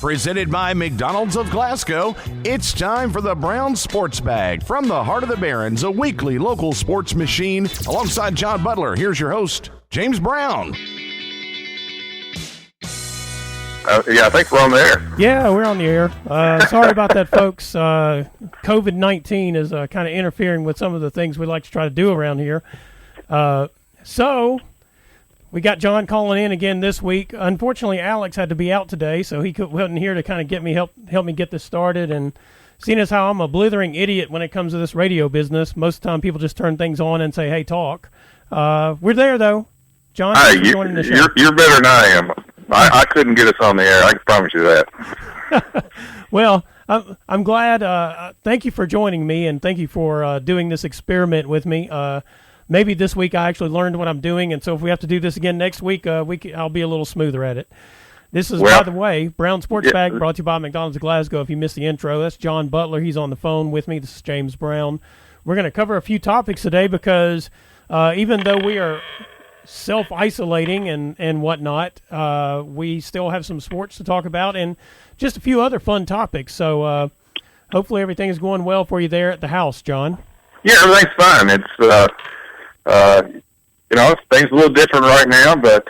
Presented by McDonald's of Glasgow, it's time for the Brown Sports Bag. From the heart of the Barrens, a weekly local sports machine. Alongside John Butler, here's your host, James Brown. Yeah, I think we're on the air. Yeah, we're on the air. Sorry about that, folks. COVID-19 is kind of interfering with some of the things we like to try to do around here. So we got John calling in again this week. Unfortunately, Alex had to be out today, so he wasn't here to kind of help me get this started. And seeing as how I'm a blithering idiot when it comes to this radio business, most of the time people just turn things on and say, "Hey, talk." We're there though. John, joining the show. You're better than I am. I couldn't get us on the air. I can promise you that. Well, I'm glad. Thank you for joining me, and thank you for doing this experiment with me. Maybe this week I actually learned what I'm doing, and so if we have to do this again next week, I'll be a little smoother at it. This is, by the way, Brown Sports Bag, brought to you by McDonald's of Glasgow. If you missed the intro, that's John Butler. He's on the phone with me. This is James Brown. We're going to cover a few topics today because even though we are self-isolating and whatnot, we still have some sports to talk about and just a few other fun topics. So hopefully everything is going well for you there at the house, John. Yeah, everything's fine. It's things a little different right now, but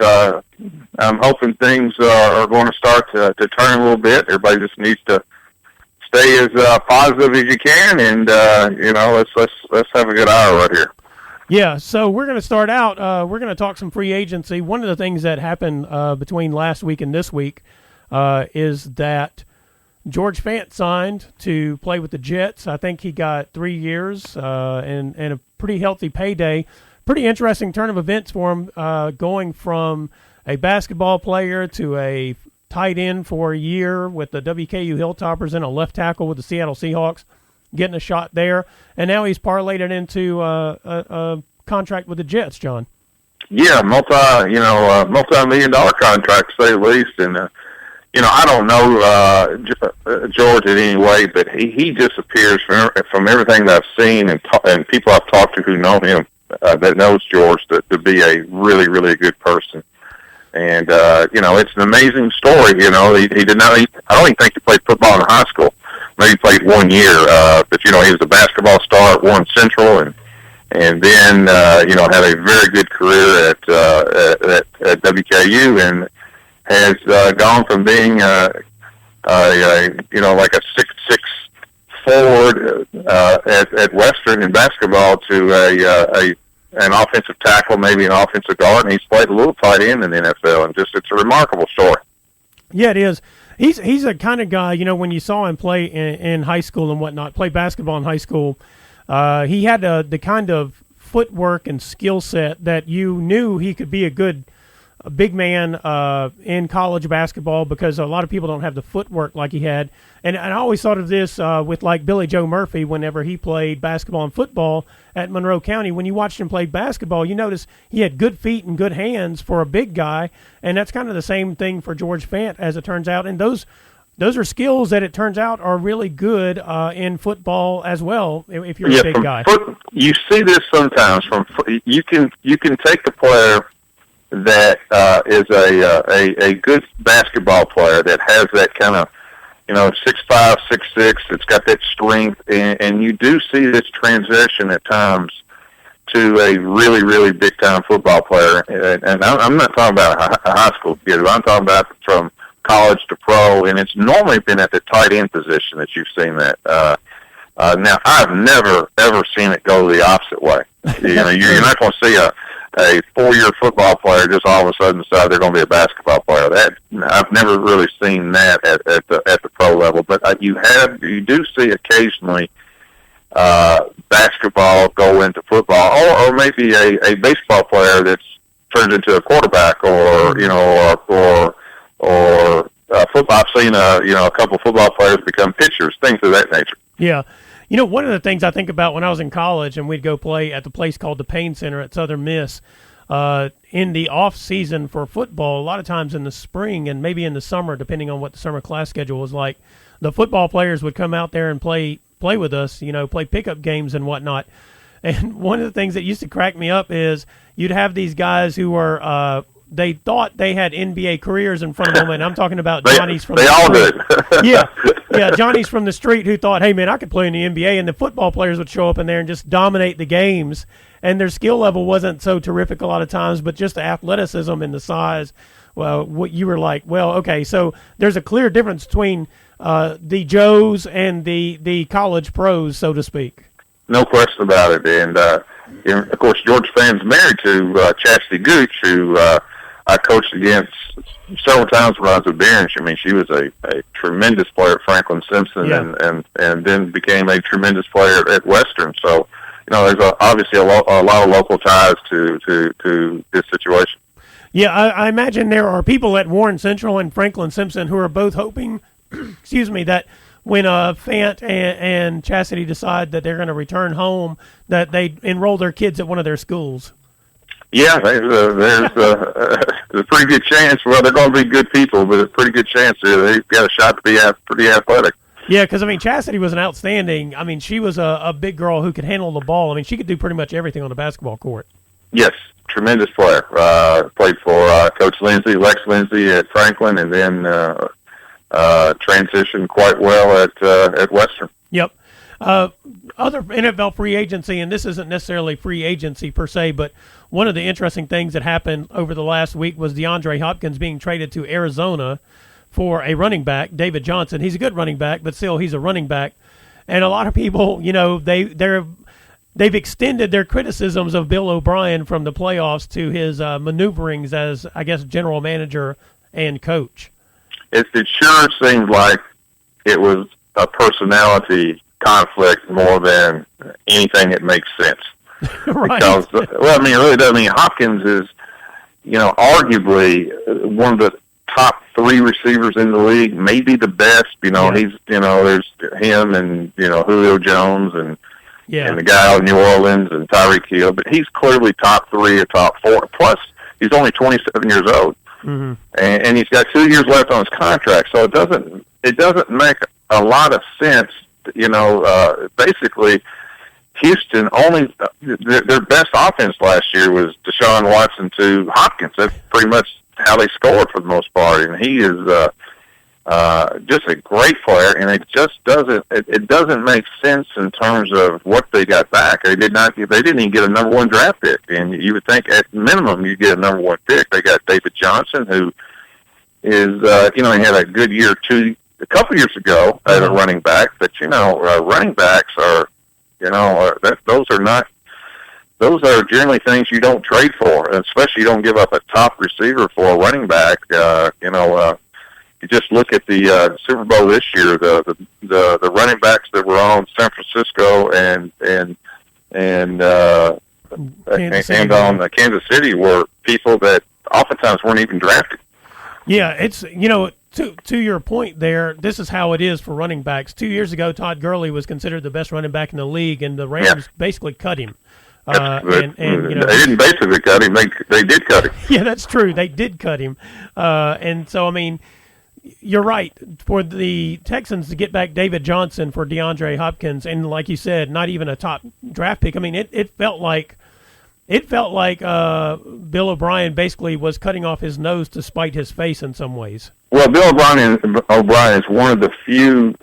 I'm hoping things are going to start to turn a little bit. Everybody just needs to stay as positive as you can, and let's have a good hour right here. Yeah, so we're going to start out. We're going to talk some free agency. One of the things that happened between last week and this week is that George Fant signed to play with the Jets. I think he got 3 years and a pretty healthy payday. Pretty interesting turn of events for him, going from a basketball player to a tight end for a year with the WKU Hilltoppers and a left tackle with the Seattle Seahawks, getting a shot there. And now he's parlayed it into a contract with the Jets, John. Yeah, multi-million-dollar contract, to say the least. And, I don't know George in any way, but he disappears from everything that I've seen and people I've talked to who know him. That knows George to be a really, really good person. And, it's an amazing story. He did not, I don't even think he played football in high school. Maybe played 1 year, but, he was a basketball star at Warren Central and then, had a very good career at WKU and has gone from being, like a 6'6" forward at Western in basketball to an offensive tackle, maybe an offensive guard, and he's played a little tight end in the NFL, and it's a remarkable story. Yeah, it is. He's a kind of guy, when you saw him play in high school and whatnot, play basketball in high school, he had the kind of footwork and skill set that you knew he could be a big man in college basketball because a lot of people don't have the footwork like he had. And I always thought of this with like Billy Joe Murphy whenever he played basketball and football at Monroe County. When you watched him play basketball, you notice he had good feet and good hands for a big guy, and that's kind of the same thing for George Fant as it turns out. And those are skills that it turns out are really good in football as well if you're a big guy. You see this sometimes. You can take the player that is a good basketball player that has that kind of 6'5", 6'6", it's got that strength, and you do see this transition at times to a really, really big-time football player. And I'm not talking about a high school kid, but I'm talking about from college to pro, and it's normally been at the tight end position that you've seen that. Now, I've never, ever seen it go the opposite way. You're not going to see a 4-year football player just all of a sudden decide they're going to be a basketball player. That I've never really seen that at the pro level. But you do see occasionally basketball go into football, or maybe a baseball player that's turned into a quarterback, or football. I've seen a couple of football players become pitchers, things of that nature. Yeah. One of the things I think about when I was in college and we'd go play at the place called the Payne Center at Southern Miss, in the off season for football, a lot of times in the spring and maybe in the summer, depending on what the summer class schedule was like, the football players would come out there and play with us, play pickup games and whatnot. And one of the things that used to crack me up is you'd have these guys who are they thought they had NBA careers in front of them, and I'm talking about Johnny's from they the all street. did. yeah, Johnny's from the street who thought, hey, man, I could play in the NBA, and the football players would show up in there and just dominate the games, and their skill level wasn't so terrific a lot of times, but just the athleticism and the size. Well, what you were like, well, okay, so there's a clear difference between the Joes and the college pros, so to speak. No question about it. And of course, George Fann's married to Chastity Gooch, who I coached against several times when I was at Barron's. I mean, she was a tremendous player at Franklin Simpson, and then became a tremendous player at Western. So, there's obviously a lot of local ties to this situation. Yeah, I imagine there are people at Warren Central and Franklin Simpson who are both hoping, excuse me, that when Fant and Chastity decide that they're going to return home, that they enroll their kids at one of their schools. Yeah, there's a pretty good chance. Well, they're going to be good people, but a pretty good chance they've got a shot to be pretty athletic. Yeah, because, Chastity was an outstanding, she was a big girl who could handle the ball. She could do pretty much everything on the basketball court. Yes, tremendous player. Played for Coach Lindsay, Lex Lindsay at Franklin, and then transitioned quite well at Western. Yep. Other NFL free agency, and this isn't necessarily free agency per se, but one of the interesting things that happened over the last week was DeAndre Hopkins being traded to Arizona for a running back, David Johnson. He's a good running back, but still he's a running back. And a lot of people, they've extended their criticisms of Bill O'Brien from the playoffs to his maneuverings as, I guess, general manager and coach. It sure seems like it was a personality conflict more than anything that makes sense. Right. Because, it really does. Hopkins is, arguably one of the top 3 receivers in the league, maybe the best. He's, there's him and, Julio Jones and the guy out of New Orleans and Tyreek Hill, but he's clearly top 3 or top 4. Plus, he's only 27 years old. Mm-hmm. And he's got 2 years left on his contract, so it doesn't make a lot of sense. Basically, Houston only their best offense last year was Deshaun Watson to Hopkins. That's pretty much how they scored for the most part, and he is just a great player. And it just doesn't make sense in terms of what they got back. They didn't even get a number 1 draft pick, and you would think at minimum you get a number 1 pick. They got David Johnson, who is he had a good year a couple years ago as a running back. But running backs are those are generally things you don't trade for, and especially you don't give up a top receiver for a running back. You just look at the Super Bowl this year. The running backs that were on San Francisco and on Kansas City were people that oftentimes weren't even drafted. Yeah, it's to your point there. This is how it is for running backs. 2 years ago, Todd Gurley was considered the best running back in the league, and the Rams basically cut him. And they didn't basically cut him; they did cut him. Yeah, that's true. They did cut him, and so you're right. For the Texans to get back David Johnson for DeAndre Hopkins, and like you said, not even a top draft pick. It felt like Bill O'Brien basically was cutting off his nose to spite his face in some ways. Well, Bill O'Brien is one of the few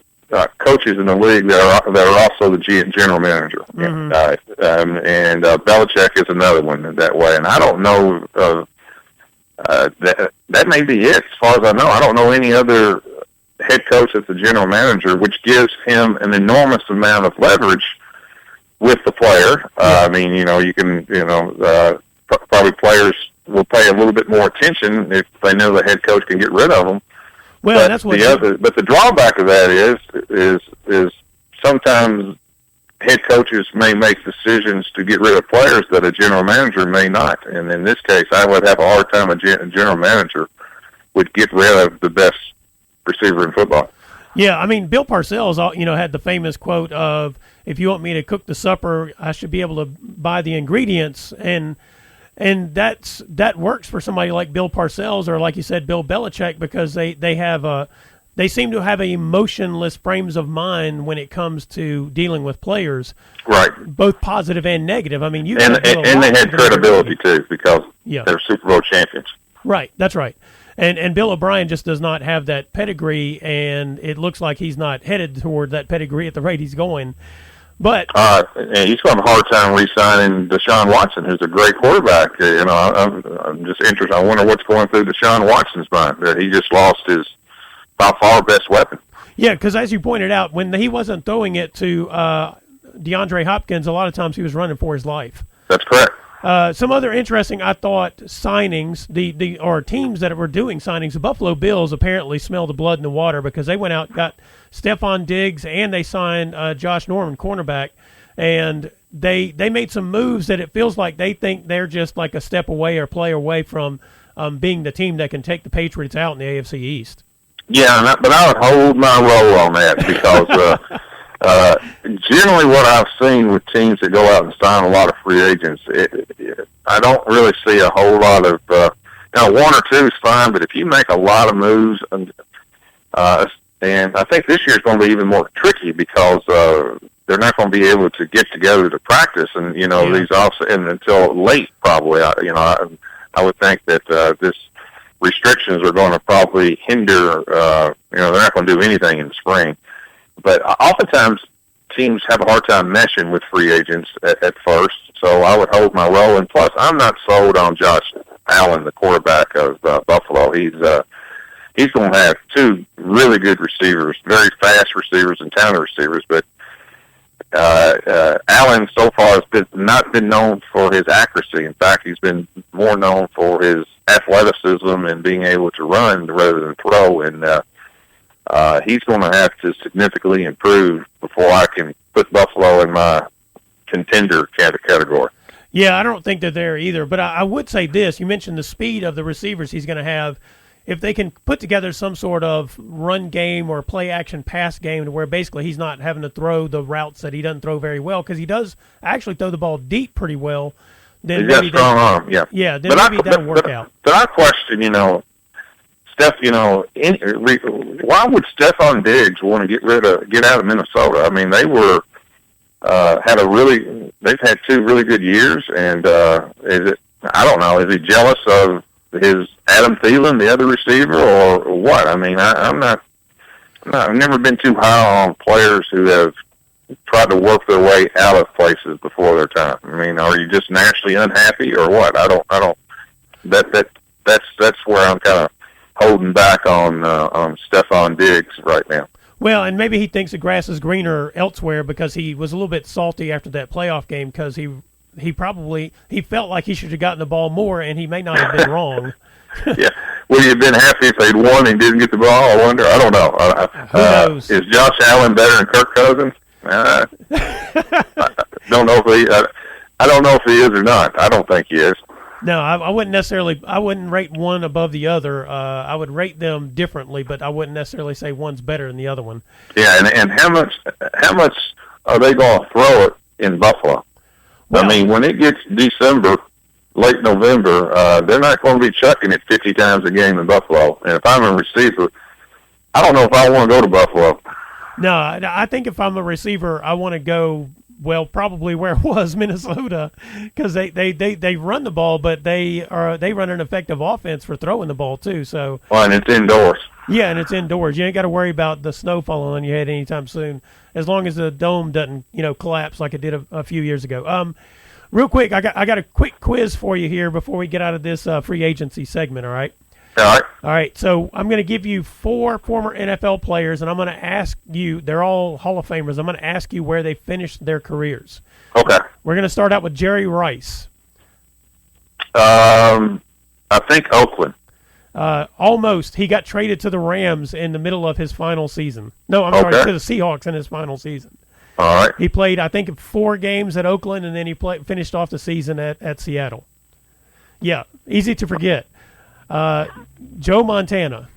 coaches in the league that are also the general manager. Mm-hmm. And Belichick is another one that way. And I don't know that may be it. As far as I know, I don't know any other head coach that's the general manager, which gives him an enormous amount of leverage with the player. You can, probably players will pay a little bit more attention if they know the head coach can get rid of them. Well, but that's what. But the drawback of that is sometimes head coaches may make decisions to get rid of players that a general manager may not. And in this case, I would have a hard time a general manager would get rid of the best receiver in football. Yeah, Bill Parcells, had the famous quote of, "If you want me to cook the supper, I should be able to buy the ingredients," and that works for somebody like Bill Parcells or, like you said, Bill Belichick, because they seem to have emotionless frames of mind when it comes to dealing with players, right? Both positive and negative. And they had credibility too, because they're Super Bowl champions. Right, that's right. And Bill O'Brien just does not have that pedigree, and it looks like he's not headed toward that pedigree at the rate he's going. But and he's going to have a hard time re-signing Deshaun Watson, who's a great quarterback. I'm just interested. I wonder what's going through Deshaun Watson's mind, that he just lost his by far best weapon. Yeah, because as you pointed out, when he wasn't throwing it to DeAndre Hopkins, a lot of times he was running for his life. That's correct. Some other interesting, I thought, signings, or teams that were doing signings. The Buffalo Bills apparently smelled the blood in the water because they went out, got Stephon Diggs, and they signed Josh Norman, cornerback, and they made some moves that it feels like they think they're just like a step away or play away from being the team that can take the Patriots out in the AFC East. Yeah, but I would hold my roll on that because generally what I've seen with teams that go out and sign a lot of free agents, I don't really see a whole lot of one or two is fine, but if you make a lot of moves, and I think this year is going to be even more tricky because they're not going to be able to get together to practice, and these off and until late probably. I would think that this restrictions are going to probably hinder. They're not going to do anything in the spring. But oftentimes, teams have a hard time meshing with free agents at first, so I would hold my roll. And plus, I'm not sold on Josh Allen, the quarterback of Buffalo. He's going to have two really good receivers, very fast receivers and talented receivers. But Allen so far has not been known for his accuracy. In fact, he's been more known for his athleticism and being able to run rather than throw. And he's going to have to significantly improve before I can put Buffalo in my contender category. Yeah, I don't think they're there either. But I would say this. You mentioned the speed of the receivers he's going to have. If they can put together some sort of run game or play-action pass game to where basically he's not having to throw the routes that he doesn't throw very well, because he does actually throw the ball deep pretty well, then he's got a strong arm, yeah. Yeah, then maybe that'll work out. But I question, Steph, why would Stephon Diggs want to get out of Minnesota? I mean, they were they've had two really good years, and I don't know, is he jealous of his Adam Thielen, the other receiver, or what? I mean, I've never been too high on players who have tried to work their way out of places before their time. I mean, are you just naturally unhappy or what? I don't. That's where I'm kind of holding back on Stephon Diggs right now. Well, and maybe he thinks the grass is greener elsewhere because he was a little bit salty after that playoff game because he felt like he should have gotten the ball more, and he may not have been wrong. Yeah. Would he have been happy if they'd won and didn't get the ball? I wonder. I don't know. Who knows? Is Josh Allen better than Kirk Cousins? I don't know if he is or not. I don't think he is. No, I wouldn't necessarily. I wouldn't rate one above the other. I would rate them differently, but I wouldn't necessarily say one's better than the other one. Yeah, and how much are they going to throw it in Buffalo? Well, I mean, when it gets December, late November, they're not going to be chucking it 50 times a game in Buffalo. And if I'm a receiver, I don't know if I want to go to Buffalo. No, I think if I'm a receiver, I want to go, well, probably where it was, Minnesota, because they run the ball, but they run an effective offense for throwing the ball too. So. Well, and it's indoors. Yeah, and it's indoors. You ain't got to worry about the snow falling on your head anytime soon, as long as the dome doesn't, collapse like it did a few years ago. Real quick, I got a quick quiz for you here before we get out of this free agency segment. All right. All right. All right. So I'm going to give you 4 former NFL players, and I'm going to ask you. They're all Hall of Famers. I'm going to ask you where they finished their careers. Okay. We're going to start out with Jerry Rice. I think Oakland. Almost. He got traded to the Rams in the middle of his final season. No, I'm sorry, to the Seahawks in his final season. All right. He played, I think, 4 games at Oakland, and then he finished off the season at Seattle. Yeah, easy to forget. Joe Montana.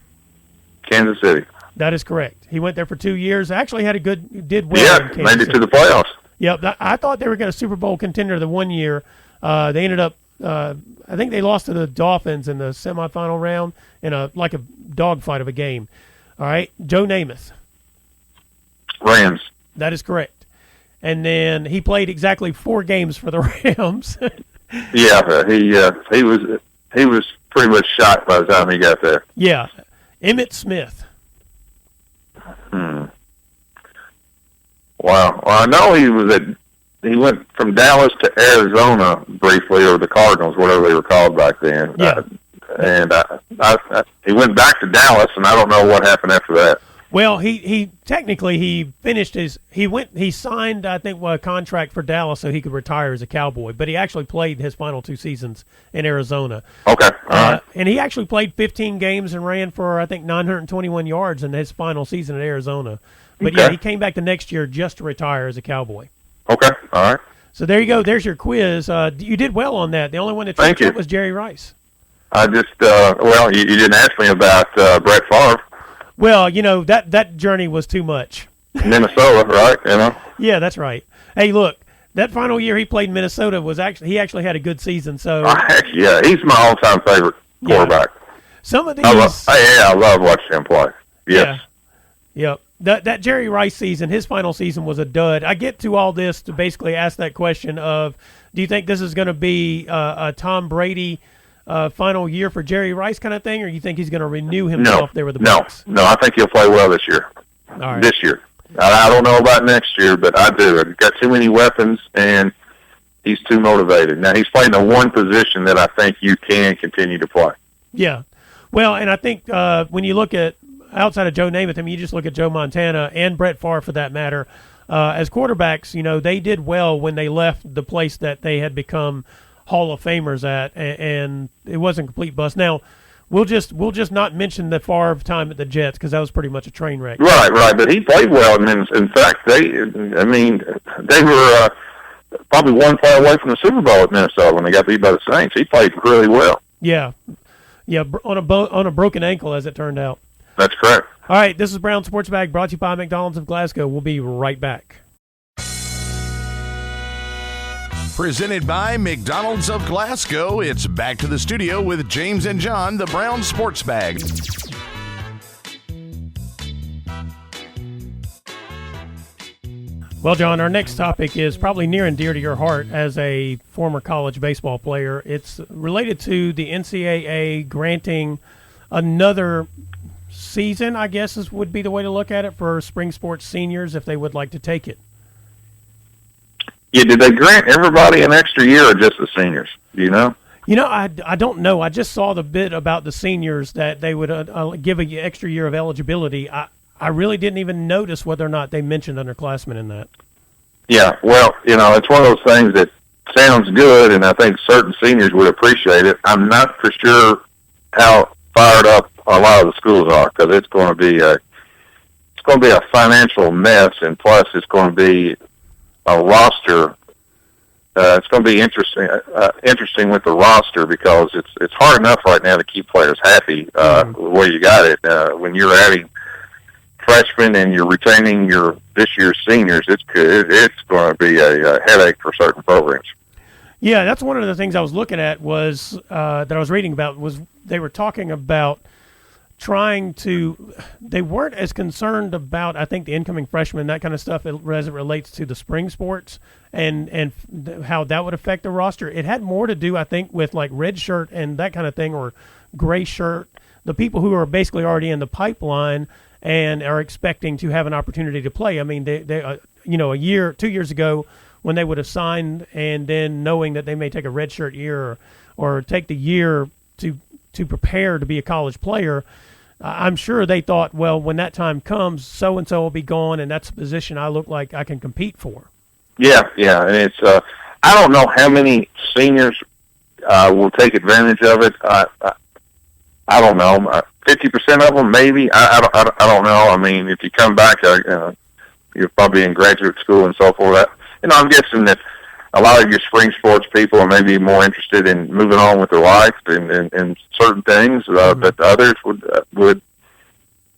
Kansas City. That is correct. He went there for 2 years. Actually did well in Kansas made it City. to the playoffs. Yep. I thought they were going to Super Bowl contender the one year. They ended up, I think they lost to the Dolphins in the semifinal round in a dogfight of a game. All right. Joe Namath. Rams. That is correct. And then he played exactly 4 games for the Rams. Yeah, he was he was pretty much shot by the time he got there. Yeah, Emmitt Smith. Wow. Well, I know he went from Dallas to Arizona briefly, or the Cardinals, whatever they were called back then. Yeah. He went back to Dallas, and I don't know what happened after that. Well, he technically finished he signed, I think, a contract for Dallas so he could retire as a Cowboy, but he actually played his final 2 seasons in Arizona. Okay. All right. And he actually played 15 games and ran for, I think, 921 yards in his final season at Arizona. But Okay. yeah, he came back the next year just to retire as a Cowboy. Okay. All right. So there you go. There's your quiz. You did well on that. The only one that Thank tripped you. up was Jerry Rice. I just, you didn't ask me about Brett Favre, Well, that journey was too much. Minnesota, right? Yeah, that's right. Hey, look, that final year he played in Minnesota he actually had a good season. So Yeah, he's my all-time favorite quarterback. some of these, I love watching him play. Yes. yeah. That Jerry Rice season, his final season was a dud. I get to all this to basically ask that question of, do you think this is going to be a Tom Brady final year for Jerry Rice kind of thing, or you think he's going to renew himself there with the Bucs? No, I think he'll play well this year. All right. This year. I don't know about next year, but I do. He's got too many weapons, and he's too motivated. Now, he's playing the one position that I think you can continue to play. Yeah. Well, and I think when you look at, outside of Joe Namath, I mean, you just look at Joe Montana and Brett Favre for that matter, as quarterbacks, they did well when they left the place that they had become Hall of Famers at, and it wasn't a complete bust. Now, we'll just not mention the Favre time at the Jets because that was pretty much a train wreck. Right. But he played well, and in fact, they were probably one play away from the Super Bowl at Minnesota when they got beat by the Saints. He played really well. Yeah, on a broken ankle, as it turned out. That's correct. All right, this is Brown Sports Bag, brought to you by McDonald's of Glasgow. We'll be right back. Presented by McDonald's of Glasgow, it's back to the studio with James and John, the Brown Sports Bag. Well, John, our next topic is probably near and dear to your heart as a former college baseball player. It's related to the NCAA granting another season, I guess would be the way to look at it, for spring sports seniors if they would like to take it. Yeah, did they grant everybody an extra year or just the seniors? Do you know? I don't know. I just saw the bit about the seniors that they would give an extra year of eligibility. I really didn't even notice whether or not they mentioned underclassmen in that. Yeah, well, it's one of those things that sounds good, and I think certain seniors would appreciate it. I'm not for sure how fired up a lot of the schools are, because it's going to be a financial mess, and plus it's going to be a roster. It's going to be interesting with the roster, because it's hard enough right now to keep players happy where you got it. When you're adding freshmen and you're retaining this year's seniors, it's going to be a headache for certain programs. Yeah, that's one of the things I was looking at was that I was reading about was they were talking about they weren't as concerned about, I think, the incoming freshmen, that kind of stuff, as it relates to the spring sports and how that would affect the roster. It had more to do, I think, with like red shirt and that kind of thing, or gray shirt, the people who are basically already in the pipeline and are expecting to have an opportunity to play. I mean, they 2 years ago when they would have signed, and then knowing that they may take a red shirt year or take the year to prepare to be a college player, I'm sure they thought, well, when that time comes, so-and-so will be gone, and that's a position I look like I can compete for. Yeah, and it's I don't know how many seniors will take advantage of it. I don't know, 50% of them maybe. I don't know. I mean, if you come back, you're probably in graduate school and so forth. I'm guessing that a lot of your spring sports people are maybe more interested in moving on with their life and certain things, but others would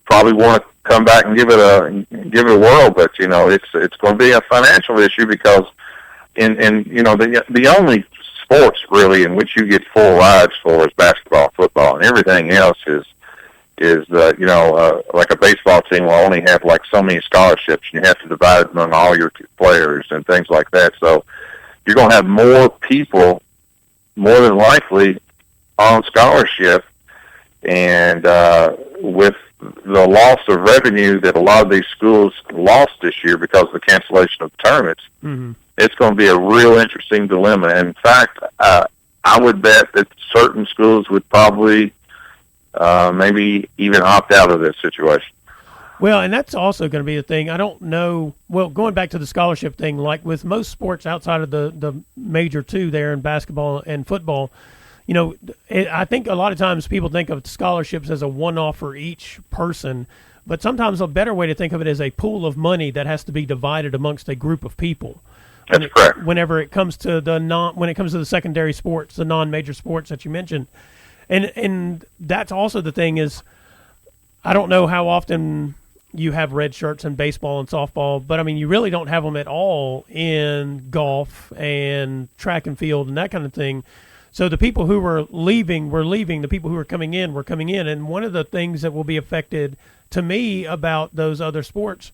probably want to come back and give it a whirl. But it's going to be a financial issue, because the only sports really in which you get full rides for is basketball, football, and everything else is like a baseball team will only have like so many scholarships, and you have to divide it among all your players and things like that. So you're going to have more people, more than likely, on scholarship, and with the loss of revenue that a lot of these schools lost this year because of the cancellation of the tournaments, it's going to be a real interesting dilemma. And in fact, I would bet that certain schools would probably maybe even opt out of this situation. Well, and that's also going to be the thing. I don't know. Well, going back to the scholarship thing, like with most sports outside of the major two there in basketball and football, you know, I think a lot of times people think of scholarships as a one-off for each person, but sometimes a better way to think of it is a pool of money that has to be divided amongst a group of people. That's correct. Whenever it comes to the secondary sports, the non-major sports that you mentioned, and that's also the thing is, I don't know how often you have red shirts in baseball and softball, but I mean, you really don't have them at all in golf and track and field and that kind of thing. So the people who were leaving were leaving. The people who were coming in were coming in. And one of the things that will be affected to me about those other sports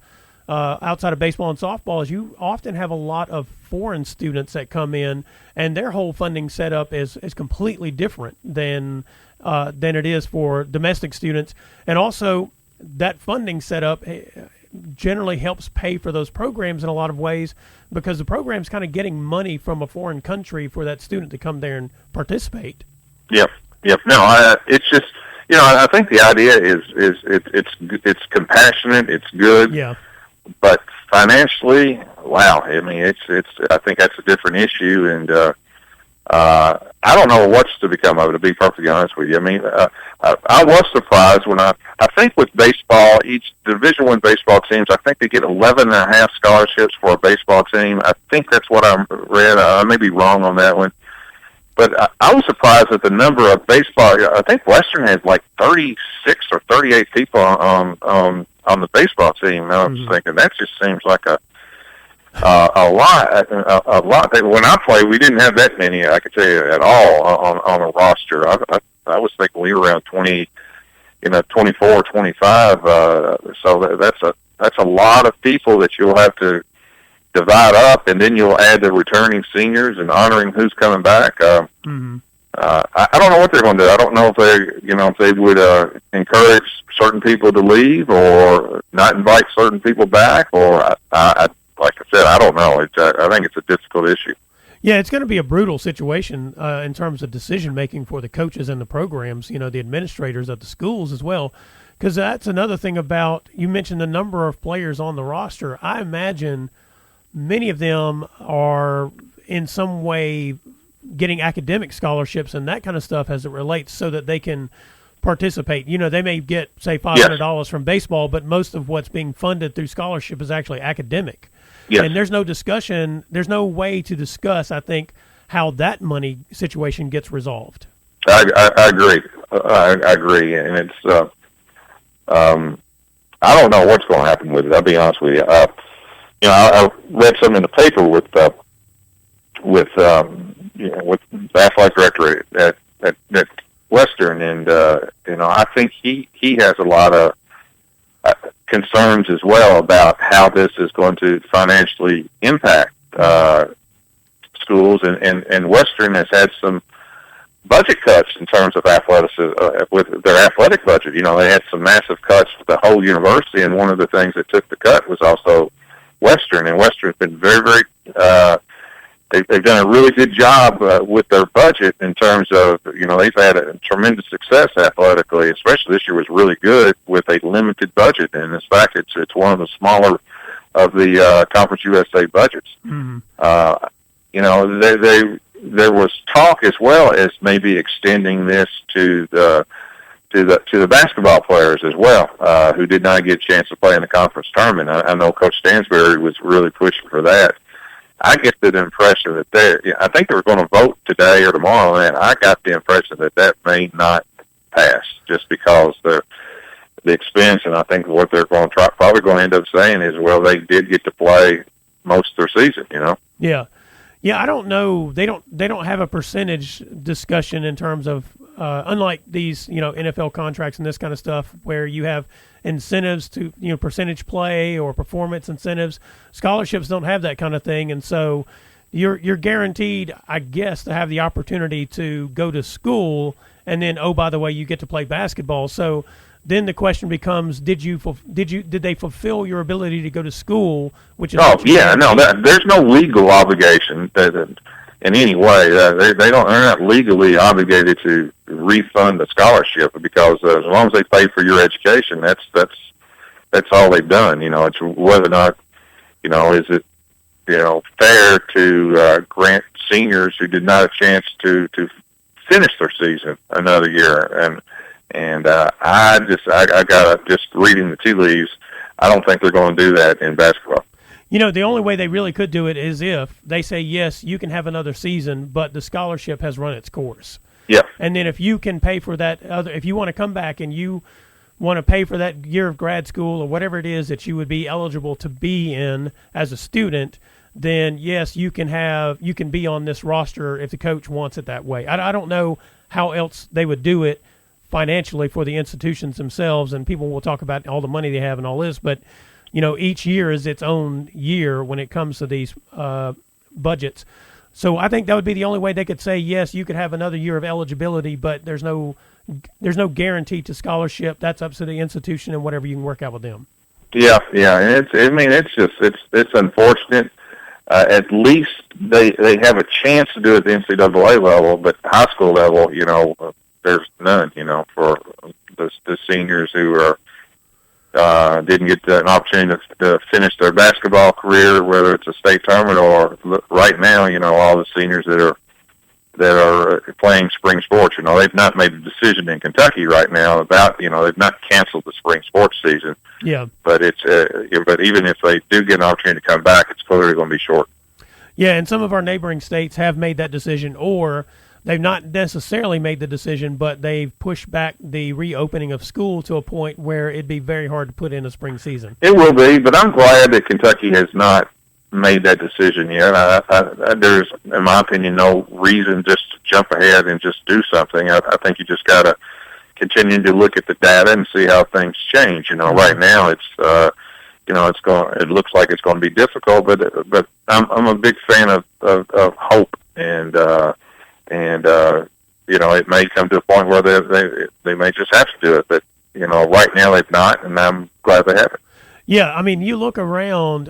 outside of baseball and softball is you often have a lot of foreign students that come in, and their whole funding setup is completely different than it is for domestic students. And also that funding setup generally helps pay for those programs in a lot of ways, because the program's kind of getting money from a foreign country for that student to come there and participate. Yep. No, it's just, you know, I think the idea is it's compassionate, it's good. Yeah. But financially, wow, I mean, it's I think that's a different issue, and I don't know what's to become of it, to be perfectly honest with you. I mean, I was surprised when I think with baseball, each Division I baseball teams, I think they get 11.5 scholarships for a baseball team. I think that's what I read. I may be wrong on that one. But I was surprised at the number of baseball. I think Western had like 36 or 38 people on the baseball team. And I was thinking, that just seems like a lot. When I played, we didn't have that many, I could tell you, at all on a roster. I was thinking we were around 20, 24, 25. So that's a lot of people that you'll have to divide up, and then you'll add the returning seniors and honoring who's coming back. I don't know what they're going to do. I don't know if they would encourage certain people to leave or not invite certain people back, or like I said, I don't know. I think it's a difficult issue. Yeah, it's going to be a brutal situation in terms of decision-making for the coaches and the programs, the administrators of the schools as well, because that's another thing about, you mentioned the number of players on the roster. I imagine many of them are in some way getting academic scholarships and that kind of stuff as it relates so that they can participate. They may get, say, $500 from baseball, but most of what's being funded through scholarship is actually academic. Yes. And there's no discussion, there's no way to discuss, I think, how that money situation gets resolved. I agree. I agree. And it's, I don't know what's going to happen with it. I'll be honest with you. I read something in the paper with the athletic director at Western, and I think he has a lot of concerns as well about how this is going to financially impact schools, and Western has had some budget cuts in terms of athleticism with their athletic budget. They had some massive cuts for the whole university, and one of the things that took the cut was also Western, and Western's been very, very they've done a really good job with their budget in terms of, they've had a tremendous success athletically, especially this year was really good with a limited budget, and in fact it's one of the smaller of the Conference USA budgets. There was talk as well as maybe extending this to the basketball players as well, who did not get a chance to play in the conference tournament. I know Coach Stansberry was really pushing for that. I get the impression that I think they were going to vote today or tomorrow, and I got the impression that may not pass just because the expense, and I think what they're going to probably going to end up saying is, well, they did get to play most of their season, Yeah. Yeah, I don't know. They don't have a percentage discussion in terms of unlike these, NFL contracts and this kind of stuff where you have incentives to, percentage play or performance incentives. Scholarships don't have that kind of thing, and so you're guaranteed, I guess, to have the opportunity to go to school, and then, oh, by the way, you get to play basketball. So then the question becomes, did they fulfill your ability to go to school? Which is there's no legal obligation that in any way. They're not legally obligated to refund the scholarship, because as long as they pay for your education, that's all they've done. It's whether or not, is it, fair to grant seniors who did not have a chance to finish their season another year. And I got just reading the tea leaves, I don't think they're going to do that in basketball. The only way they really could do it is if they say, yes, you can have another season, but the scholarship has run its course. Yeah. And then if you can pay for that if you want to come back and you want to pay for that year of grad school or whatever it is that you would be eligible to be in as a student, then yes, you can be on this roster if the coach wants it that way. I don't know how else they would do it financially for the institutions themselves, and people will talk about all the money they have and all this, but each year is its own year when it comes to these budgets. So I think that would be the only way they could say, yes, you could have another year of eligibility, but there's no guarantee to scholarship. That's up to the institution and whatever you can work out with them. Yeah, and it's unfortunate. At least they have a chance to do it at the NCAA level, but high school level, there's none. For the seniors who are didn't get an opportunity to finish their basketball career, whether it's a state tournament or right now, all the seniors that are playing spring sports, they've not made a decision in Kentucky right now about, they've not canceled the spring sports season. Yeah. But but even if they do get an opportunity to come back, it's clearly going to be short. Yeah, and some of our neighboring states have made that decision, or they've not necessarily made the decision, but they've pushed back the reopening of school to a point where it'd be very hard to put in a spring season. It will be, but I'm glad that Kentucky has not made that decision yet. There's, in my opinion, no reason just to jump ahead and just do something. I think you just got to continue to look at the data and see how things change. Right now it's it looks like it's going to be difficult, but I'm a big fan of hope, and it may come to a point where they may just have to do it, but right now they've not, and I'm glad they haven't. Yeah, I mean, you look around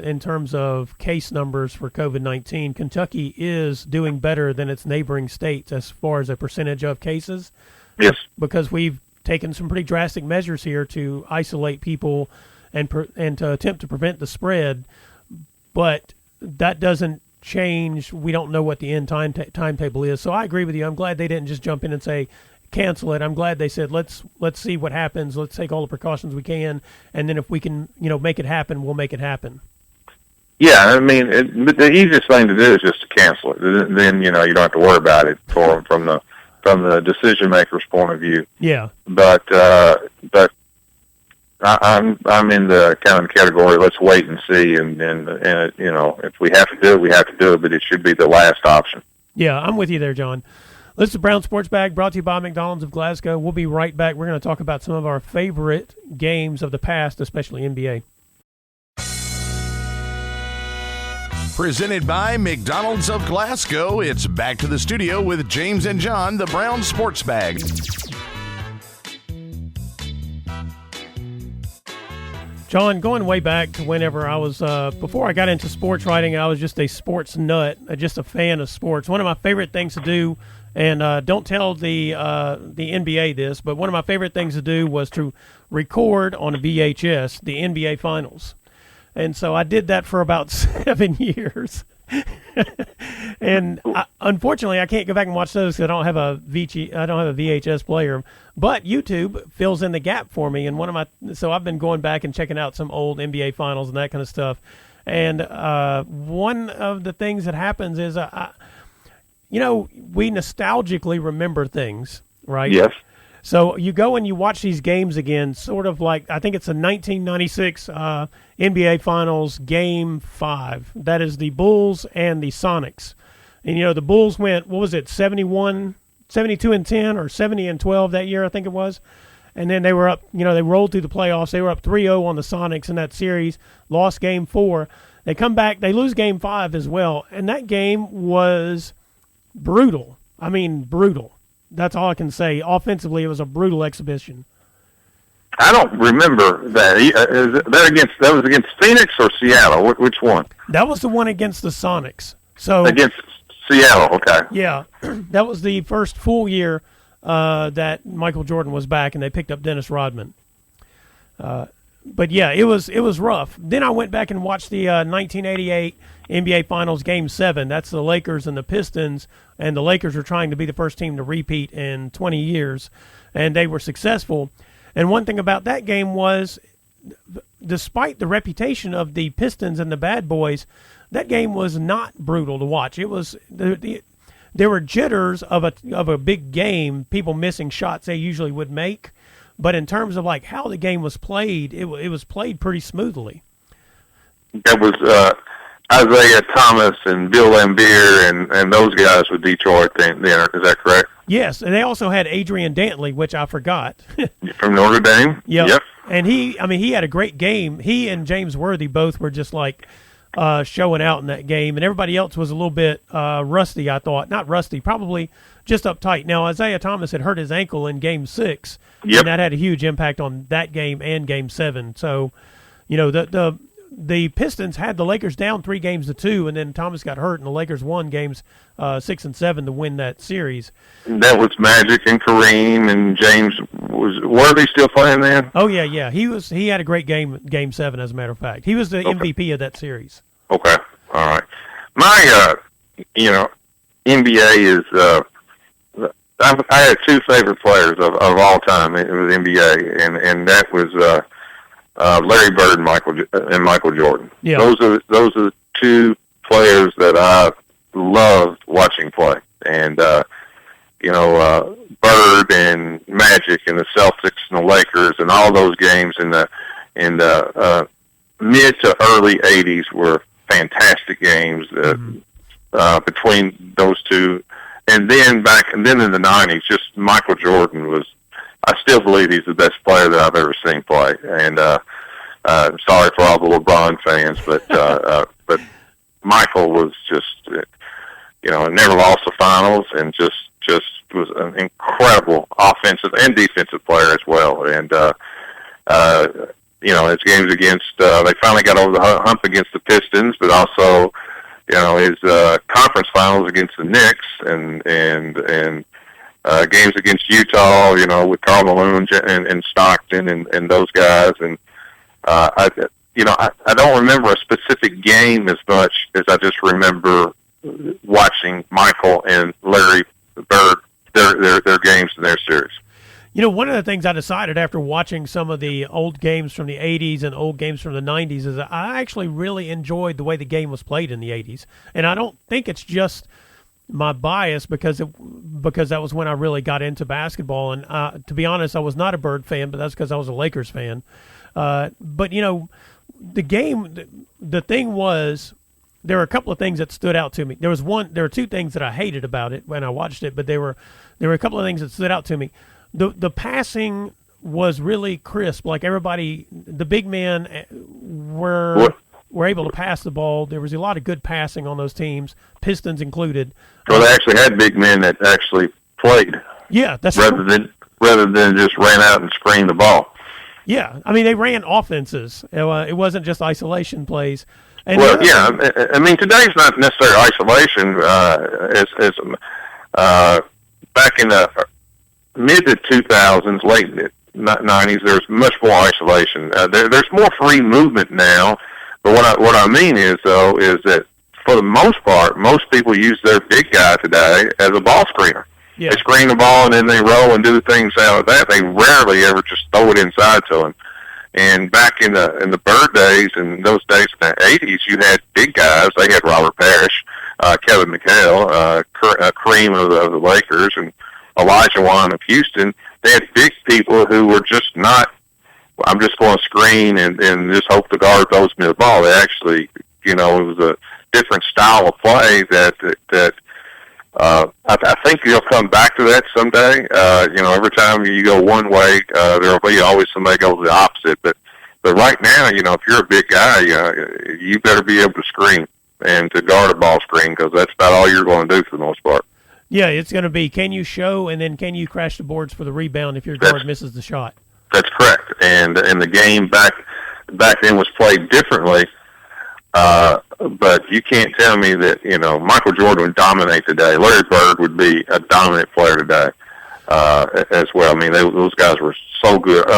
in terms of case numbers for COVID-19, Kentucky is doing better than its neighboring states as far as a percentage of cases. Yes. Because we've taken some pretty drastic measures here to isolate people and to attempt to prevent the spread, but that doesn't change. We don't know what the end timetable is. So I agree with you. I'm glad they didn't just jump in and say, cancel it. I'm glad they said, let's see what happens. Let's take all the precautions we can, and then if we can, make it happen, we'll make it happen. Yeah, I mean, the easiest thing to do is just to cancel it. Then you don't have to worry about it from the decision maker's point of view. Yeah. But I'm in the kind of category, let's wait and see, and if we have to do it, we have to do it, but it should be the last option. Yeah, I'm with you there, John. This is Brown Sports Bag, brought to you by McDonald's of Glasgow. We'll be right back. We're going to talk about some of our favorite games of the past, especially NBA. Presented by McDonald's of Glasgow, it's back to the studio with James and John, the Brown Sports Bag. John, going way back to whenever I was, before I got into sports writing, I was just a sports nut, just a fan of sports. One of my favorite things to do, and don't tell the NBA this, but one of my favorite things to do was to record on a VHS the NBA Finals. And so I did that for about 7 years. And unfortunately, I can't go back and watch those because I don't have a VHS player. But YouTube fills in the gap for me. And so I've been going back and checking out some old NBA Finals and that kind of stuff. And one of the things that happens is, we nostalgically remember things, right? Yes. So you go and you watch these games again, sort of like, I think it's a 1996 NBA Finals Game 5. That is the Bulls and the Sonics. And, the Bulls went, 72 and 10 or 70 and 12 that year, I think it was. And then they were up, they rolled through the playoffs. They were up 3-0 on the Sonics in that series, lost Game 4. They come back. They lose Game 5 as well, and that game was brutal. I mean, brutal. That's all I can say. Offensively, it was a brutal exhibition. I don't remember that. That was against Phoenix or Seattle? Which one? That was the one against the Sonics. So against Seattle, okay. Yeah, that was the first full year that Michael Jordan was back, and they picked up Dennis Rodman. But yeah, it was rough. Then I went back and watched the 1988 NBA Finals Game 7. That's the Lakers and the Pistons, and the Lakers were trying to be the first team to repeat in 20 years, and they were successful. And one thing about that game was, despite the reputation of the Pistons and the Bad Boys, that game was not brutal to watch. It was there were jitters of a big game, people missing shots they usually would make, but in terms of like how the game was played, it was played pretty smoothly. That was Isaiah Thomas and Bill Laimbeer and those guys with Detroit. Then is that correct? Yes, and they also had Adrian Dantley, which I forgot. From Notre Dame? Yep. And he had a great game. He and James Worthy both were just like showing out in that game, and everybody else was a little bit rusty, I thought. Not rusty, probably just uptight. Now, Isaiah Thomas had hurt his ankle in Game 6, and that had a huge impact on that game and Game 7. So, the Pistons had the Lakers down 3-2, and then Thomas got hurt, and the Lakers won games 6 and 7 to win that series. That was Magic and Kareem and James. Were they still playing then? Oh yeah. He had a great game 7, as a matter of fact. He was the MVP of that series. Okay, all right. My NBA is. I had two favorite players of all time. It was NBA, and that was Larry Bird and Michael Jordan. Yeah. Those are the two players that I loved watching play. And Bird and Magic and the Celtics and the Lakers and all those games in the mid to early '80s were fantastic games between those two. And then in the '90s, just Michael Jordan was. I still believe he's the best player that I've ever seen play. And sorry for all the LeBron fans, but Michael was just, never lost the finals, and just was an incredible offensive and defensive player as well. And his games against they finally got over the hump against the Pistons, but also his conference finals against the Knicks and games against Utah, with Karl Malone and Stockton and those guys. And I don't remember a specific game as much as I just remember watching Michael and Larry Bird their games in their series. One of the things I decided after watching some of the old games from the 80s and old games from the 90s is that I actually really enjoyed the way the game was played in the 80s. And I don't think it's just my bias because that was when I really got into basketball. And to be honest, I was not a Bird fan, but that's because I was a Lakers fan. But the game, the thing was, there were a couple of things that stood out to me. There were two things that I hated about it when I watched it, but there were a couple of things that stood out to me. The passing was really crisp. Like everybody, the big men were able to pass the ball. There was a lot of good passing on those teams, Pistons included. Well, they actually had big men that actually played. Yeah, that's rather than just ran out and screened the ball. Yeah, I mean they ran offenses. It wasn't just isolation plays. And today's not necessarily isolation. Back in the mid to 2000s, late 90s, there's much more isolation. There's more free movement now. But what I mean is that for the most part, most people use their big guy today as a ball screener. Yeah. They screen the ball and then they roll and do things out of that. They rarely ever just throw it inside to him. And back in the Bird days and those days in the 80s, you had big guys. They had Robert Parrish, Kevin McHale, Kareem of the Lakers, and Elijah Wan of Houston. They had big people who were just not, I'm just going to screen and just hope the guard throws me the ball. They actually, it was a different style of play that I think you'll come back to that someday. Every time you go one way, there'll be always somebody goes the opposite. But But right now, if you're a big guy, you better be able to screen and to guard a ball screen, because that's about all you're going to do for the most part. Yeah, it's going to be, can you show, and then can you crash the boards for the rebound if your guard misses the shot? That's correct. And the game back then was played differently. But you can't tell me that, Michael Jordan would dominate today. Larry Bird would be a dominant player today as well. I mean, those guys were so good.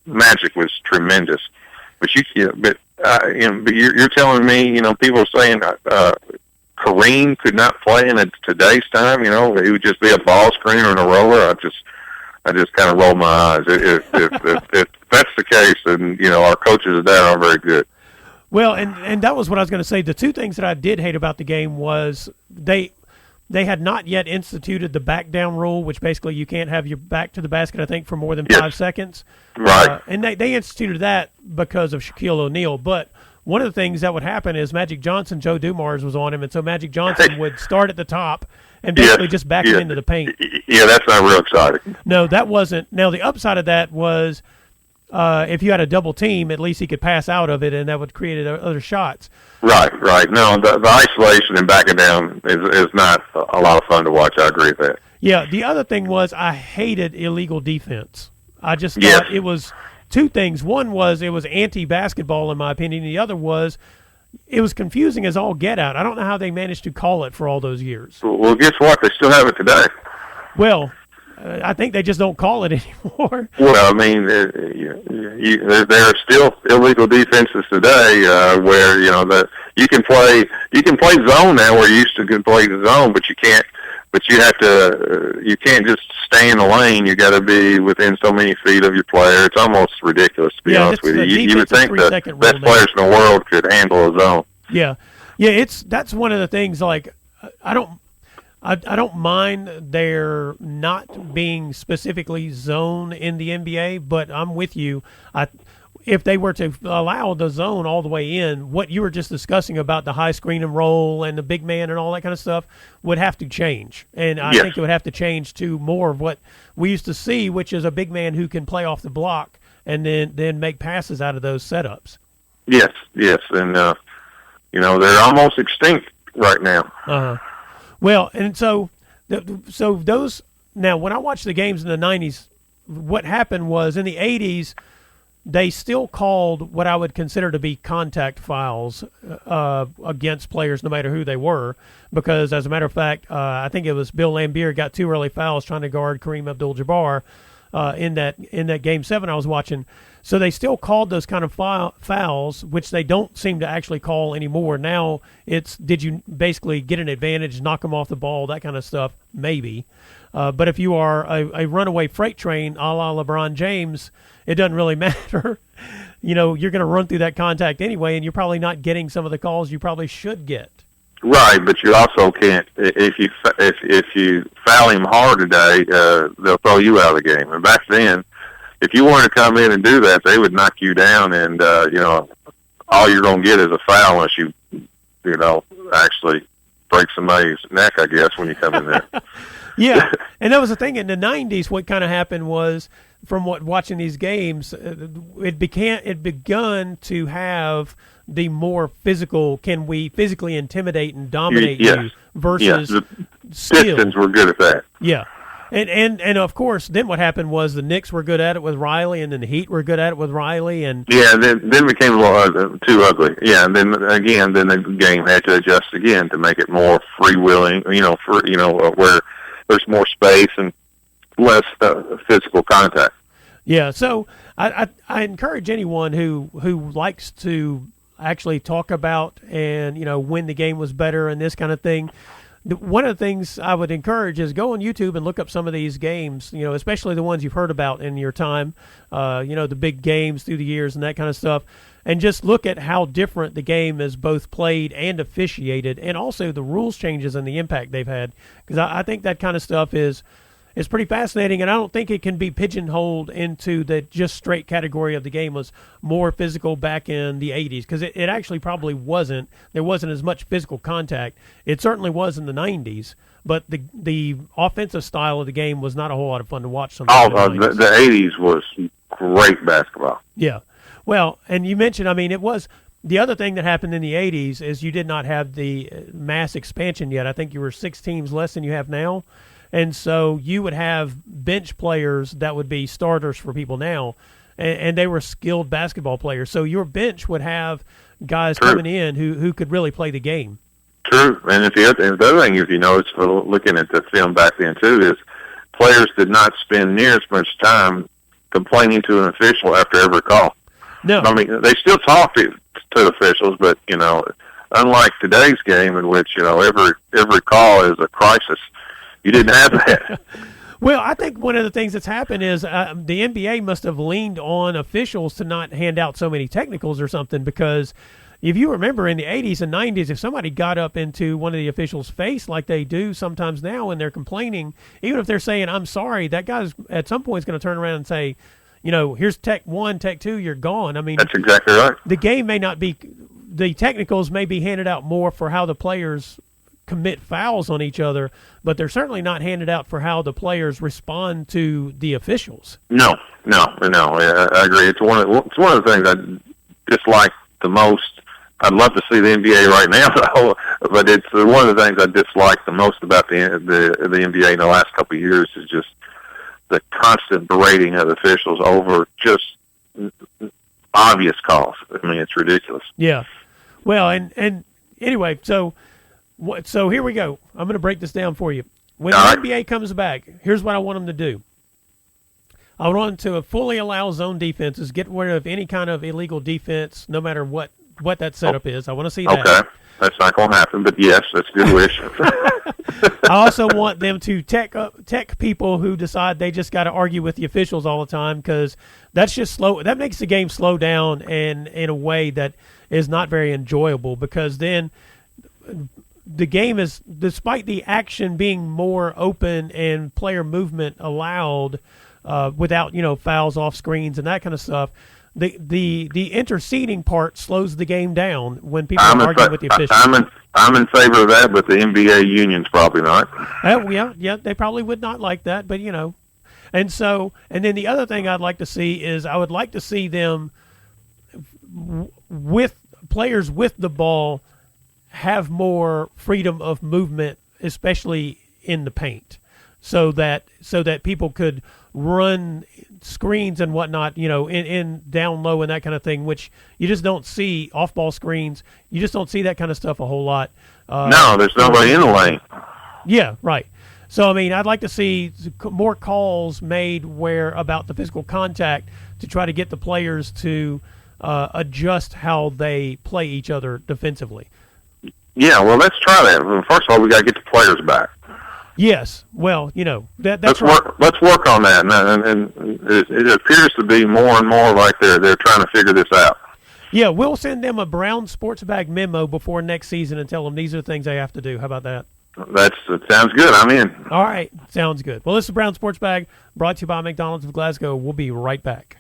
Magic was tremendous. But you're telling me, people are saying Kareem could not play in today's time. He would just be a ball screener and a roller. I just kind of roll my eyes. If that's the case, then our coaches today aren't very good. Well, and that was what I was going to say. The two things that I did hate about the game was they had not yet instituted the back down rule, which basically you can't have your back to the basket, I think, for more than 5 seconds. Right. And they instituted that because of Shaquille O'Neal. But one of the things that would happen is Magic Johnson, Joe Dumars was on him, and so Magic Johnson would start at the top and basically just back him into the paint. Yeah, that's not real exciting. No, that wasn't. Now, the upside of that was if you had a double team, at least he could pass out of it, and that would create other shots. Right. No, the isolation and backing down is not a lot of fun to watch. I agree with that. Yeah, the other thing was I hated illegal defense. I just thought it was two things. One was it was anti-basketball, in my opinion. The other was it was confusing as all get out. I don't know how they managed to call it for all those years. Well, guess what? They still have it today. Well, I think they just don't call it anymore. Well, I mean, there are still illegal defenses today where that you can play zone now, where you used to play the zone, but you can't. But you have to. You can't just stay in the lane. You got to be within so many feet of your player. It's almost ridiculous, to be honest with you. You would think the best players in the world could handle a zone. Yeah. That's one of the things. Like, I don't mind there not being specifically zone in the NBA, but I'm with you. If they were to allow the zone all the way in, what you were just discussing about the high screen and roll and the big man and all that kind of stuff would have to change. And I think it would have to change to more of what we used to see, which is a big man who can play off the block and then make passes out of those setups. Yes. And, they're almost extinct right now. Uh-huh. Well, and so those – now, when I watched the games in the 90s, what happened was in the 80s – they still called what I would consider to be contact fouls against players, no matter who they were, because, as a matter of fact, I think it was Bill Laimbeer got 2 early fouls trying to guard Kareem Abdul-Jabbar in that Game 7 I was watching. So they still called those kind of fouls, which they don't seem to actually call anymore. Now it's, did you basically get an advantage, knock them off the ball, that kind of stuff, maybe. But if you are a runaway freight train a la LeBron James, it doesn't really matter. You're going to run through that contact anyway, and you're probably not getting some of the calls you probably should get. Right, but you also can't. If you foul him hard today, they'll throw you out of the game. And back then, if you wanted to come in and do that, they would knock you down, and all you're going to get is a foul unless you actually break somebody's neck, I guess, when you come in there. Yeah, and that was the thing in the 90s. What kind of happened was, from watching these games, it begun to have the more physical. Can we physically intimidate and dominate you versus the skill? Pistons were good at that. Yeah, and of course, then what happened was the Knicks were good at it with Riley, and then the Heat were good at it with Riley, and then it became a little too ugly. Yeah, and then the game had to adjust again to make it more freewheeling. Where there's more space and less physical contact. Yeah, so I encourage anyone who likes to actually talk about and when the game was better and this kind of thing. One of the things I would encourage is go on YouTube and look up some of these games, especially the ones you've heard about in your time, the big games through the years and that kind of stuff, and just look at how different the game is both played and officiated, and also the rules changes and the impact they've had, because I think that kind of stuff is pretty fascinating, and I don't think it can be pigeonholed into the just straight category of the game was more physical back in the 80s, because it actually probably wasn't. There wasn't as much physical contact. It certainly was in the 90s, but the offensive style of the game was not a whole lot of fun to watch. The 80s was great basketball. Yeah. Well, and you mentioned, I mean, it was the other thing that happened in the 80s is you did not have the mass expansion yet. I think you were 6 teams less than you have now. And so you would have bench players that would be starters for people now, and they were skilled basketball players. So your bench would have guys coming in who could really play the game. True. And the other thing, if you notice, looking at the film back then, too, is players did not spend near as much time complaining to an official after every call. No. I mean, they still talk to officials, but, unlike today's game in which, every call is a crisis, you didn't have that. Well, I think one of the things that's happened is the NBA must have leaned on officials to not hand out so many technicals or something, because if you remember in the 80s and 90s, if somebody got up into one of the officials' face like they do sometimes now and they're complaining, even if they're saying, I'm sorry, that guy's at some point is going to turn around and say, here's tech 1, tech 2, you're gone. I mean, that's exactly right. The game may not be – the technicals may be handed out more for how the players commit fouls on each other, but they're certainly not handed out for how the players respond to the officials. No. I agree. It's one of the things I dislike the most. I'd love to see the NBA right now, but it's one of the things I dislike the most about the NBA in the last couple of years is just the constant berating of officials over just obvious calls. I mean, it's ridiculous. Yeah. Well, and anyway, so here we go. I'm going to break this down for you. When the NBA comes back, here's what I want them to do. I want them to fully allow zone defenses, get rid of any kind of illegal defense, no matter what that setup is. I want to see that. Okay. That's not going to happen, but yes, that's a good wish. I also want them to tech people who decide they just got to argue with the officials all the time, because that's just slow. That makes the game slow down and in a way that is not very enjoyable, because then the game is, despite the action being more open and player movement allowed without fouls off screens and that kind of stuff, the interceding part slows the game down when people argue with the officials. I'm in favor of that, but the NBA union's probably not. Yeah, they probably would not like that, but and then the other thing I'd like to see is I would like to see them with players with the ball have more freedom of movement, especially in the paint, so that people could run screens and whatnot, in down low and that kind of thing, which you just don't see off-ball screens. You just don't see that kind of stuff a whole lot. No, there's nobody in the lane. Yeah, right. So, I mean, I'd like to see more calls made about the physical contact to try to get the players to adjust how they play each other defensively. Yeah, well, let's try that. Well, first of all, we got to get the players back. Yes, well, that's let's right. Let's work on that, and it appears to be more and more like they're trying to figure this out. Yeah, we'll send them a Brown Sports Bag memo before next season and tell them these are the things they have to do. How about that? That sounds good. I'm in. All right, sounds good. Well, this is Brown Sports Bag, brought to you by McDonald's of Glasgow. We'll be right back.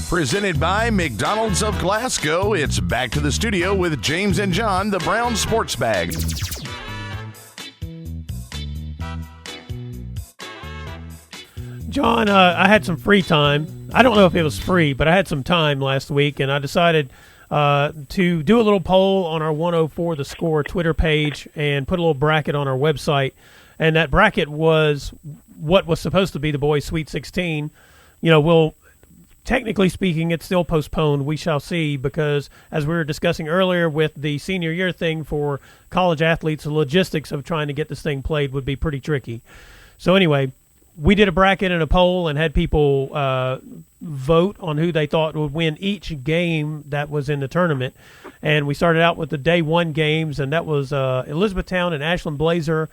Presented by McDonald's of Glasgow, it's back to the studio with James and John, the Brown Sports Bag. John, I had some free time. I don't know if it was free, but I had some time last week, and I decided to do a little poll on our 104 The Score Twitter page and put a little bracket on our website. And that bracket was what was supposed to be the boys' Sweet 16. Technically speaking, it's still postponed. We shall see, because as we were discussing earlier with the senior year thing for college athletes, the logistics of trying to get this thing played would be pretty tricky. So anyway, we did a bracket and a poll and had people vote on who they thought would win each game that was in the tournament. And we started out with the day one games, and that was Elizabethtown and Ashland Blazer,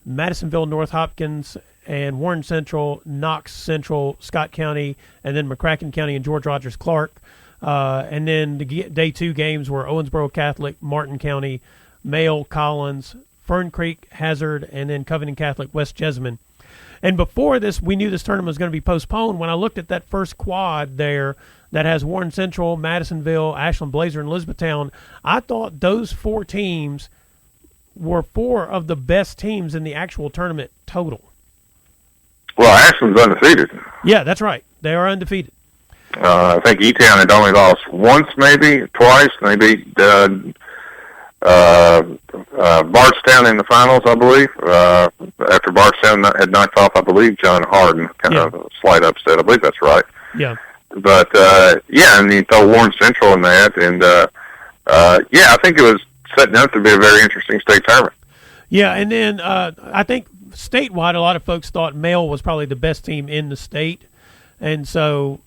Madisonville North Hopkins, and Warren Central, Knox Central, Scott County, and then McCracken County and George Rogers Clark. And then the day two games were Owensboro Catholic, Martin County, Mayle, Collins, Fern Creek, Hazard, and then Covington Catholic, West Jessamine. And before this, we knew this tournament was going to be postponed. When I looked at that first quad there that has Warren Central, Madisonville, Ashland Blazer, and Elizabethtown, I thought those 4 teams were 4 of the best teams in the actual tournament total. Well, Ashland's undefeated. Yeah, that's right. They are undefeated. I think E-Town had only lost once, maybe twice. They beat Bardstown in the finals, I believe. After Bardstown had knocked off, I believe, John Harden, kind of a slight upset. I believe that's right. Yeah. But and you throw Warren Central in that, and I think it was setting up to be a very interesting state tournament. Yeah, and then I think statewide, a lot of folks thought Male was probably the best team in the state, and so.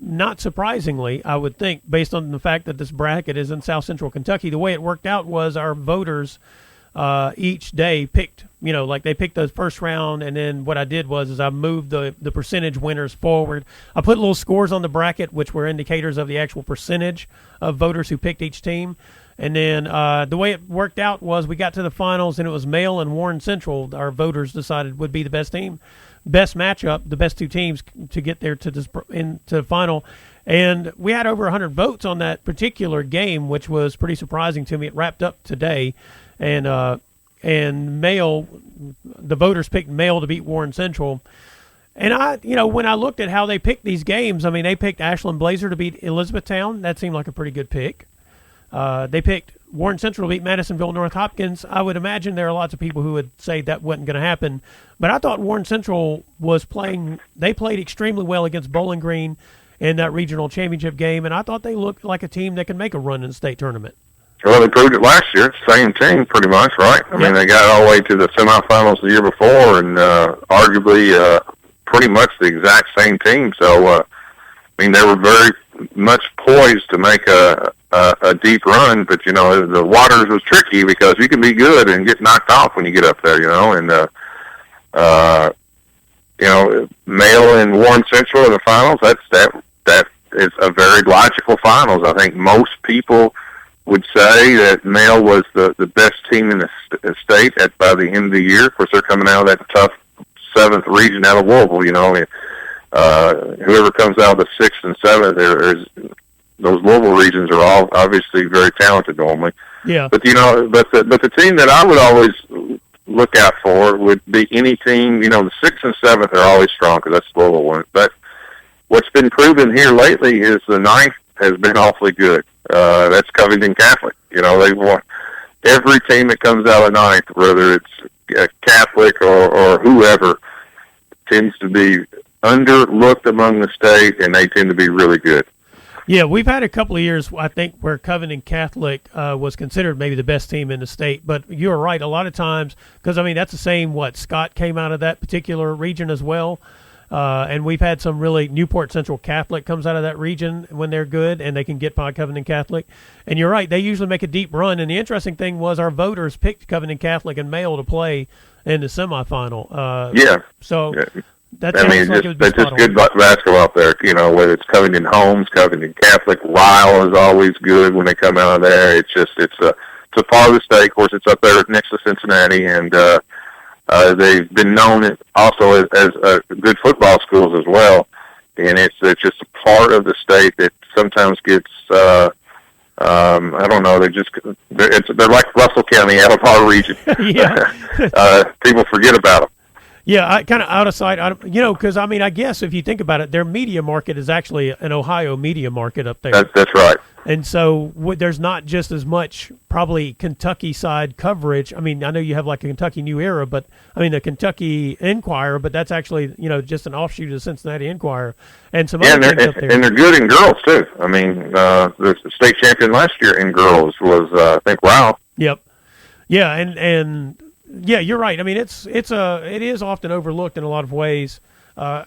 Not surprisingly, I would think, based on the fact that this bracket is in South Central Kentucky, the way it worked out was our voters each day picked, like they picked the first round, and then what I did was I moved the percentage winners forward. I put little scores on the bracket, which were indicators of the actual percentage of voters who picked each team. And then the way it worked out was we got to the finals, and it was Male and Warren Central, our voters decided would be the best team. Best matchup, the best two teams to get there to the final, and we had over 100 votes on that particular game, which was pretty surprising to me. It wrapped up today, and Male, the voters picked Male to beat Warren Central, and when I looked at how they picked these games, I mean they picked Ashland Blazer to beat Elizabethtown. That seemed like a pretty good pick. They picked Warren Central to beat Madisonville North Hopkins. I would imagine there are lots of people who would say that wasn't going to happen. But I thought Warren Central they played extremely well against Bowling Green in that regional championship game, and I thought they looked like a team that could make a run in the state tournament. Well, they proved it last year. Same team, pretty much, right? I mean, they got all the way to the semifinals the year before, and arguably pretty much the exact same team. So, they were very much poised to make a deep run, but the waters was tricky because you can be good and get knocked off when you get up there, and Male and Warren Central in the finals. That is a very logical finals. I think most people would say that Male was the best team in the state by the end of the year. Of course, they're coming out of that tough 7th region out of Louisville. Whoever comes out of the 6th and 7th, those Louisville regions are all obviously very talented normally. Yeah. But the team that I would always look out for would be any team. The 6th and 7th are always strong because that's Louisville one. But what's been proven here lately is the 9th has been awfully good. That's Covington Catholic. They want every team that comes out of 9th, whether it's Catholic or whoever, tends to be underlooked among the state, and they tend to be really good. Yeah, we've had a couple of years, I think, where Covington Catholic was considered maybe the best team in the state. But you're right, a lot of times, because, that's the same, Scott came out of that particular region as well. And we've had some really, Newport Central Catholic comes out of that region when they're good, and they can get by Covington Catholic. And you're right, they usually make a deep run. And the interesting thing was our voters picked Covington Catholic and Male to play in the semifinal. Yeah. So... Yeah. That it's just good basketball up there. Whether it's Covington Holmes, Covington Catholic, Lyle is always good when they come out of there. It's a part of the state. Of course, it's up there next to Cincinnati, and they've been known also as good football schools as well. And it's just a part of the state that sometimes gets I don't know. They're like Russell County out of our region. Yeah. People forget about them. Yeah, kind of out of sight, because, I guess if you think about it, their media market is actually an Ohio media market up there. That's right. And so there's not just as much probably Kentucky side coverage. I know you have like a Kentucky New Era, but the Kentucky Enquirer, but that's actually, just an offshoot of the Cincinnati Enquirer. And some other things up there. And they're good in girls, too. The state champion last year in girls was, I think, Wow. Yep. Yeah, and yeah, you're right. It is often overlooked in a lot of ways. I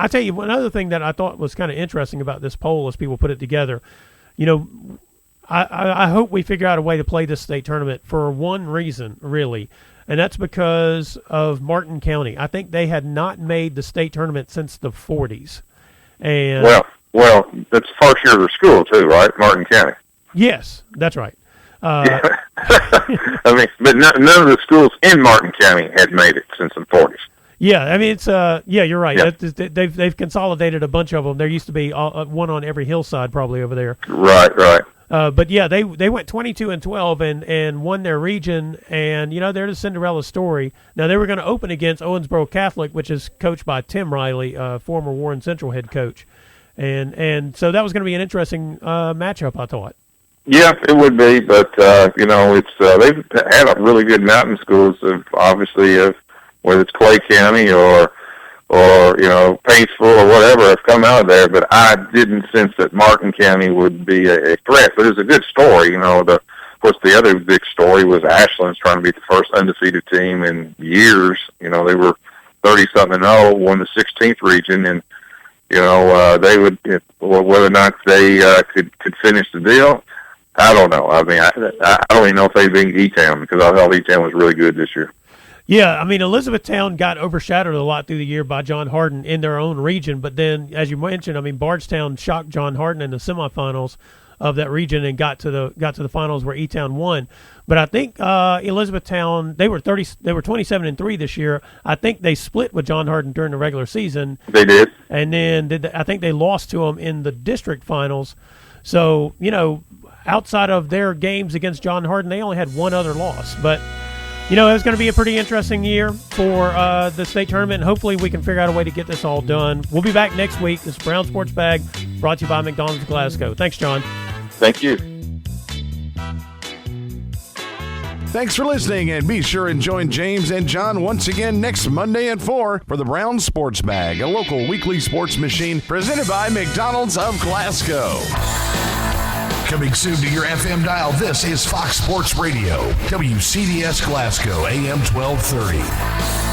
tell you, one other thing that I thought was kind of interesting about this poll as people put it together, I hope we figure out a way to play this state tournament for one reason, really, and that's because of Martin County. I think they had not made the state tournament since the 40s. And well, that's the first year of their school, too, right? Martin County. Yes, that's right. But none of the schools in Martin County had made it since the 40s. Yeah, it's you're right. Yeah. They've consolidated a bunch of them. There used to be one on every hillside probably over there. Right. But yeah, they went 22-12 and won their region, and they're the Cinderella story. Now they were going to open against Owensboro Catholic, which is coached by Tim Riley, former Warren Central head coach, and so that was going to be an interesting matchup, I thought. Yeah, it would be, but it's they've had a really good mountain schools, obviously, whether it's Clay County or Paintsville or whatever have come out of there. But I didn't sense that Martin County would be a threat. But it's a good story. Of course, the other big story was Ashland's trying to be the first undefeated team in years. They were 30-something-0, won the 16th region, and they would whether or not they could finish the deal. I don't know. I mean, I don't even know if they beat E-Town because I thought E-Town was really good this year. Yeah, I mean, Elizabethtown got overshadowed a lot through the year by John Hardin in their own region, but then, as you mentioned, I mean, Bardstown shocked John Hardin in the semifinals of that region and got to the finals where E-Town won. But I think Elizabethtown, they were 27-3 this year. I think they split with John Hardin during the regular season. They did, and then I think they lost to them in the district finals. So outside of their games against John Hardin, they only had one other loss. But, it was going to be a pretty interesting year for the state tournament, and hopefully we can figure out a way to get this all done. We'll be back next week. This is Brown Sports Bag, brought to you by McDonald's of Glasgow. Thanks, John. Thank you. Thanks for listening, and be sure and join James and John once again next Monday at 4 for the Brown Sports Bag, a local weekly sports machine presented by McDonald's of Glasgow. Coming soon to your FM dial, this is Fox Sports Radio, WCDS Glasgow, AM 1230.